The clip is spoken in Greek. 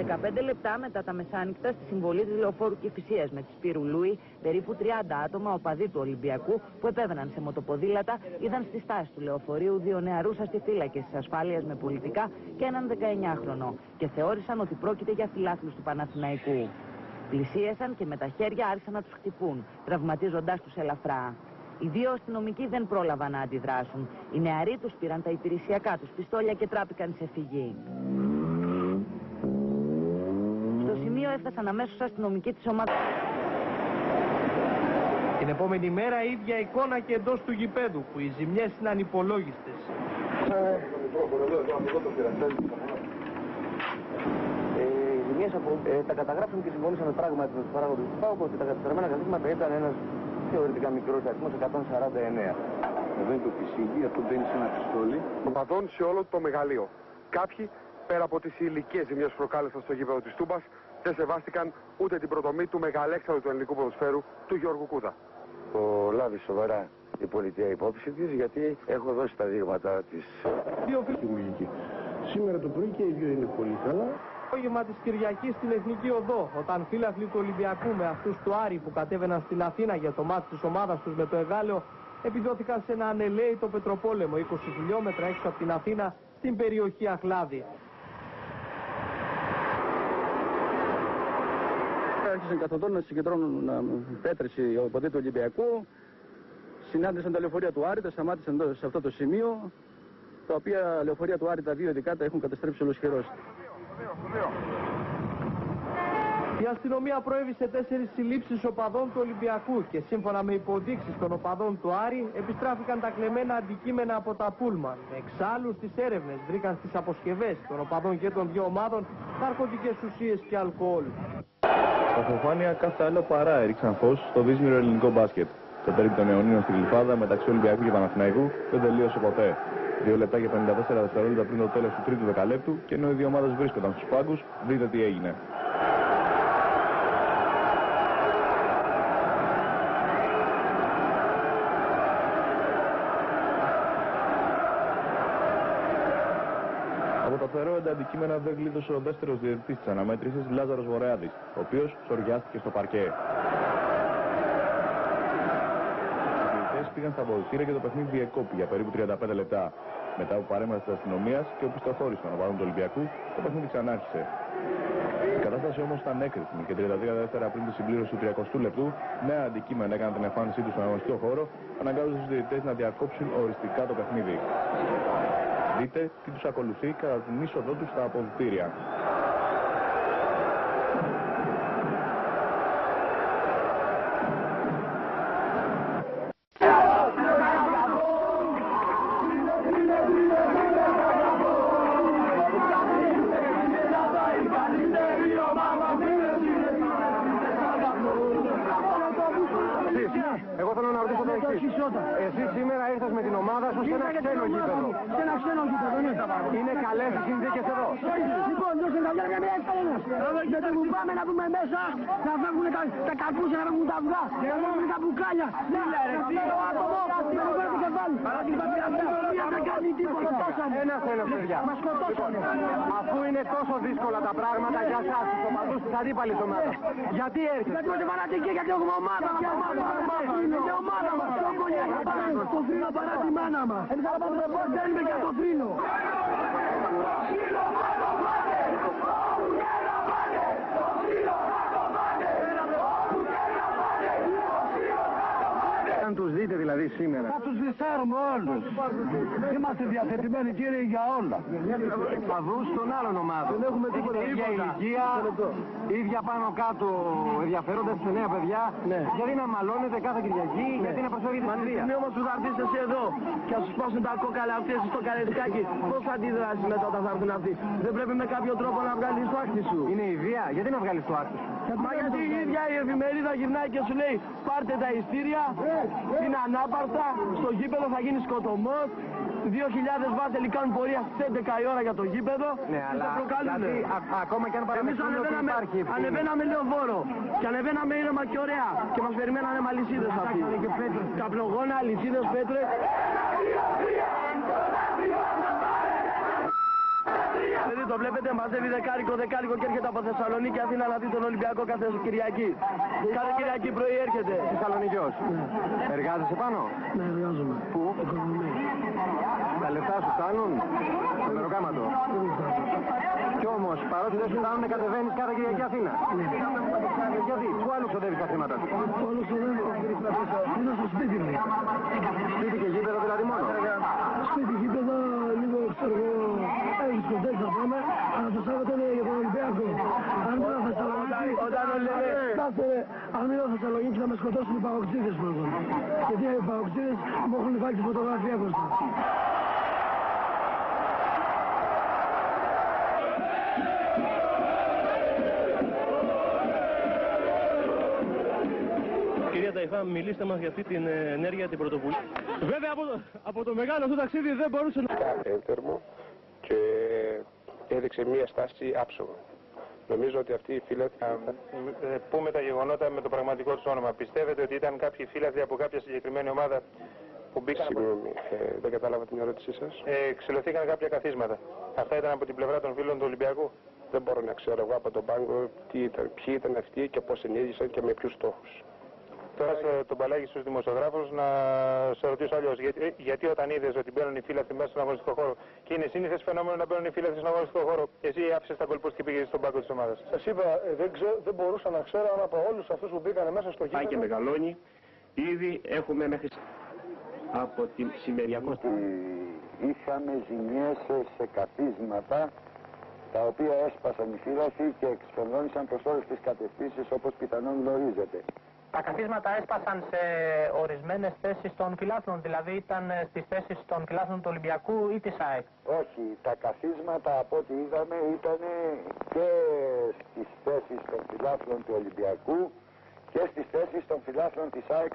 15 λεπτά μετά τα μεσάνυχτα στη συμβολή της Λεωφόρου Κηφισίας με τη Σπύρου Λούι, περίπου 30 άτομα οπαδοί του Ολυμπιακού που επέβαιναν σε μοτοποδήλατα είδαν στη στάση του λεωφορείου 2 νεαρούς αστιφύλακες της ασφάλειας με πολιτικά και έναν 19χρονο και θεώρησαν ότι πρόκειται για φιλάθλους του Παναθηναϊκού. Πλησίασαν και με τα χέρια άρχισαν να τους χτυπούν, τραυματίζοντάς τους ελαφρά. Οι 2 αστυνομικοί δεν πρόλαβαν να αντιδράσουν. Οι νεαροί τους πήραν τα υπηρεσιακά τους πιστόλια και τράπηκαν σε φυγή. Στο σημείο έφτασαν αμέσως αστυνομικοί της ομάδας. Την επόμενη μέρα η ίδια εικόνα και εντός του γηπέδου που οι ζημιές είναι ανυπολόγιστες. Οι ζημιές τα καταγράψαμε και συμφωνήσαμε πράγματι με τους παράγοντες του ΠΑΟΚ ότι τα καταστραμμένα καθίσματα ήταν ένας θεωρητικά μικρός αριθμός 149. Εδώ είναι το πισίγι, αυτό μπαίνει σε ένα πιστόλι. Οπαδών σε όλο το μεγαλείο. Κάποιοι, πέρα από τις ηλικές ζημιές που προκάλεσαν στο γήπεδο της Τούμπας, δεν σεβάστηκαν ούτε την προτομή του μεγαλέξανδρου του ελληνικού ποδοσφαίρου, του Γιώργου Κούδα. Το λάβει σοβαρά η πολιτεία υπόψη της, γιατί έχω δώσει τα δείγματα της χειρουργική. Σήμερα το πρωί και οι δύο είναι πολύ καλά. Απόγευμα της Κυριακής στην Εθνική Οδό, όταν φίλαθλοι του Ολυμπιακού με αυτούς του Άρη που κατέβαιναν στην Αθήνα για το μάτς της ομάδας τους με το Εγάλεο, επιδόθηκαν σε ένα ανελαίητο πετροπόλεμο 20 χιλιόμετρα έξω από την Αθήνα στην περιοχή Αχλάδη. Άρχισαν καθοδόν να συγκεντρώνουν πέτρες οι οπαδοί του Ολυμπιακού. Συνάντησαν τα λεωφορεία του Άρη, τα σταμάτησαν σε αυτό το σημείο. Τα οποία λεωφορεία του Άρη, τα 2 ειδικά, τα έχουν καταστρέψει ολοσχερώς. Η αστυνομία προέβησε 4 συλλήψεις οπαδών του Ολυμπιακού και σύμφωνα με υποδείξεις των οπαδών του Άρη επιστράφηκαν τα κλεμμένα αντικείμενα από τα πούλμαν. Εξάλλου στις έρευνες βρήκαν στις αποσκευές των οπαδών και των 2 ομάδων ναρκωτικές ουσίες και αλκοόλ. Τα φοφάνια κάθε άλλο παρά έριξαν φως στο δύσμυρο ελληνικό μπάσκετ. Το τέρμι των αιωνίων στη Γλυφάδα μεταξύ Ολυμπιακού και Παναθηναϊκού δεν τελείωσε ποτέ. 2 λεπτά και 54 δευτερόλεπτα πριν το τέλος του τρίτου δεκαλέπτου και ενώ οι δύο ομάδες βρίσκονταν στους πάγκους, δείτε τι έγινε. Από τα φερόεντα αντικείμενα δεν γλίτωσε ο δεύτερος διαιτητής της αναμέτρησης, Λάζαρος Βορεάδης, ο οποίος σοριάστηκε στο παρκέ. Πήγαν στα αποδυτήρια και το παιχνίδι διεκόπη για περίπου 35 λεπτά. Μετά από παρέμβαση της αστυνομίας και οπισθοχώρηση των οπαδών του Ολυμπιακού, το παιχνίδι ξανάρχισε. Η κατάσταση όμως ήταν έκρηθμη και 33 δεύτερα πριν τη συμπλήρωση του 30ου λεπτού, νέα αντικείμενα έκαναν την εμφάνισή τους στον αγωνιστικό χώρο, αναγκάζοντας τους διαιτητές να διακόψουν οριστικά το παιχνίδι. Δείτε τι τους ακολουθεί κατά την είσοδό τους στα αποδυτήρια. Εγώ θέλω να ρωτήσω το εξής. Εσύ σήμερα ήρθες με την ομάδα σου σε ένα ξένο γήπεδο. Σε ένα ξένο γήπεδο, ναι. Είναι καλές οι συνθήκες εδώ. Λοιπόν, δώσε τα γιάρια μια εκτέλεση. Γιατί που πάμε να πούμε μέσα, να φεύγουν τα καρπούζια, να φεύγουν τα αυγά, να φεύγουν τα μπουκάλια. Να φεύγουν το άτομο, να φεύγουν το κεφάλι. Δεν κάνει τίποτα. Ένα θέλω, παιδιά. Μας σκοτώσανε. Αφού είναι τόσο δύσκολα τα πράγματα για εσάς, τους οπαδούς της αντίπαλης ομάδας, γιατί έρχεσαι? Γιατί είμαστε φανατικοί, γιατί έχουμε ομάδα. Είναι και ομάδα μας. Το θρύλο παρά τη μάνα μας. Θέλουμε για το θρύλο. Αν τους δείτε δηλαδή σήμερα. Θα τους δυσάρουμε όλους. Είμαστε διαθετημένοι, κύριε, για όλα. Παδούς των άλλων ομάδων. Δεν έχουμε τίποτα. Ίδια ηλικία, ίδια πάνω κάτω ενδιαφέροντα σε νέα παιδιά. Ναι. Γιατί να μαλώνετε κάθε Κυριακή, γιατί να προσφέρετε τη σημεία. Είναι όμως που θα έρθεις εσύ εδώ και θα σου σπάσουν τα κόκαλα αυτές στο Καραϊσκάκι. Πώς θα αντιδράσεις μετά όταν θα έρθουν αυτοί? Δεν πρέπει με κάποιο τρόπο να βγάλεις το άκρη σου? Είναι η βία, γιατί να βγάλεις το άκρη σου? Μα γιατί η ίδια η εφημερίδα γυρνάει και σου λέει πάρτε τα ειστήρια, είναι ανάπαρτα, στο γήπεδο θα γίνει σκοτωμός, 2.000 βάζελοι κάνουν πορεία στις 11 η ώρα για το γήπεδο. Ναι, αλλά γιατί ακόμα και αν παραμετρούν ότι υπάρχει ευθύνη. Ανεβαίναμε λεωφόρο και ανεβαίναμε ήρεμα και ωραία και μας περιμένανε με αλυσίδες αυτοί. Καπνογόνα, αλυσίδες, πέτρες. Δηλαδή το βλέπετε, μαζεύει δεκάρικο και έρχεται από Θεσσαλονίκη Αθήνα να δει τον Ολυμπιακό κάθε Κυριακή. Κάθε Κυριακή πρωί έρχεται. Θεσσαλονικιός. Εργάζεσαι πάνω? Ναι, εργάζομαι. Πού? Οικονομία. Τα λεφτά σου φτάνουν? Το μεροκάματο. Κι όμως, παρότι δεν σου φτάνουν, κατεβαίνεις κάθε Κυριακή Αθήνα. Γιατί, πού αλλού ξοδεύεις τα χρήματα σου? Όλο ξοδεύω. Είναι στο σπίτι μου. Σπίτι και γήπεδο δηλαδή μόνο? Σπίτι, γήπεδο, λίγο ξέρω εγώ, δισκοτέκ θα πάμε, αλλά το Σάββατο είναι για τον Ολυμπιακό. Αν μείνω Θεσσαλονίκη, αν μείνω Θεσσαλονίκη θα με σκοτώσουν οι παγοξίδες πρώτον. Γιατί οι παγοξίδες μου έχουν βάλει τη φωτογραφία μπροστά. Κυρία Ταϊφά, μιλήστε μας για αυτή την ενέργεια, την πρωτοβουλία. Βέβαια από το μεγάλο αυτό ταξίδι δεν μπορούσε να... Ένθερμο και έδειξε μία στάση άψογο. Νομίζω ότι αυτοί οι φίλαθλοι... Πούμε τα γεγονότα με το πραγματικό του όνομα. Πιστεύετε ότι ήταν κάποιοι φίλαθλοι από κάποια συγκεκριμένη ομάδα που μπήκαν... Συγγνώμη, δεν κατάλαβα την ερώτησή σας. Ξυλωθήκαν κάποια καθίσματα. Αυτά ήταν από την πλευρά των φίλων του Ολυμπιακού. Δεν μπορώ να ξέρω εγώ από τον πάγκο ποιοι ήταν αυτοί και πώς ενέργησαν και με ποιους στόχους. Τώρα τον παλάγει στους δημοσιογράφους να σε ρωτήσω αλλιώς. Γιατί όταν είδες ότι μπαίνουν οι φίλαθλοι μέσα στον αγωνιστικό χώρο και είναι σύνηθες φαινόμενο να μπαίνουν οι φίλαθλοι στον αγωνιστικό χώρο, εσύ άφησες τα κολπούς και πήγες στον πάγκο της ομάδας? Σας είπα, δεν μπορούσα να ξέρω αν από όλους αυτούς που μπήκαν μέσα στο γήπεδο... Και μεγαλώνει, ήδη έχουμε μέχρι από τη σημεριακό... Είχαμε ζημιές σε καθίσματα τα οποία έσπασαν οι φύλαθλοι και εξφενδόνησαν προς όλες τις κατευθύνσεις όπως πιθανόν γνωρίζετε. Τα καθίσματα έσπασαν σε ορισμένες θέσεις των φιλάθλων, δηλαδή ήταν στις θέσεις των φιλάθλων του Ολυμπιακού ή της ΑΕΚ? Όχι, τα καθίσματα από ό,τι είδαμε ήταν και στις θέσεις των φιλάθλων του Ολυμπιακού και στις θέσεις των φιλάθλων της ΑΕΚ.